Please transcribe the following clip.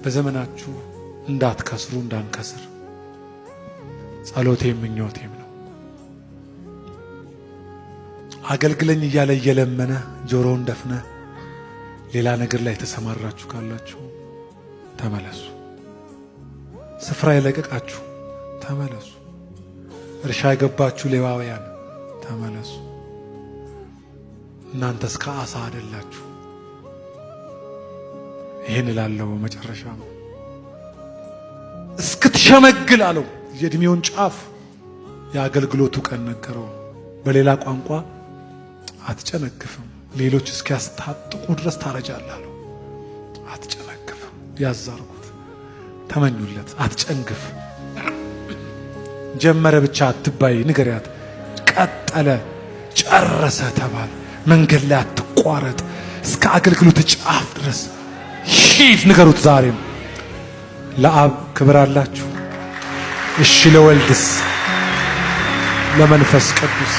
በዘመናችሁ እንዳትከስሩ እንዳንከስር ጸሎቴም ምኞቴም ነው። አገልግለኝ እያለ እየለመነ ጆሮውን ደፍነ ሌላ ነገር ላይ ተሰማራችሁ ካላችሁ ተመለሱ። ስፍራ የለቀቃችሁ ተመለሱ። እርሻ የገባችሁ ሌዋውያን ተመለሱ። እናንተስ ከአሳ አይደላችሁ። ይሄን እላለሁ። መጨረሻ እስክትሸመግል አለው። የእድሜውን ጫፍ የአገልግሎቱ ቀን ነገረው። በሌላ ቋንቋ አትጨነግፍም፣ ሌሎች እስኪያስታጥቁ ድረስ ታረጃለህ አለው። አትጨነግፍም። ያዛርጉት፣ ተመኙለት። አትጨንግፍ። ጀመረ ብቻ አትባይ፣ ንገሪያት። ቀጠለ፣ ጨረሰ ተባለ። መንገድ ላይ አትቋረጥ፣ እስከ አገልግሎት ጫፍ ድረስ ሂድ፣ ንገሩት። ዛሬም ለአብ ክብር አላችሁ። እሺ ለወልድስ ለመንፈስ ቅዱስ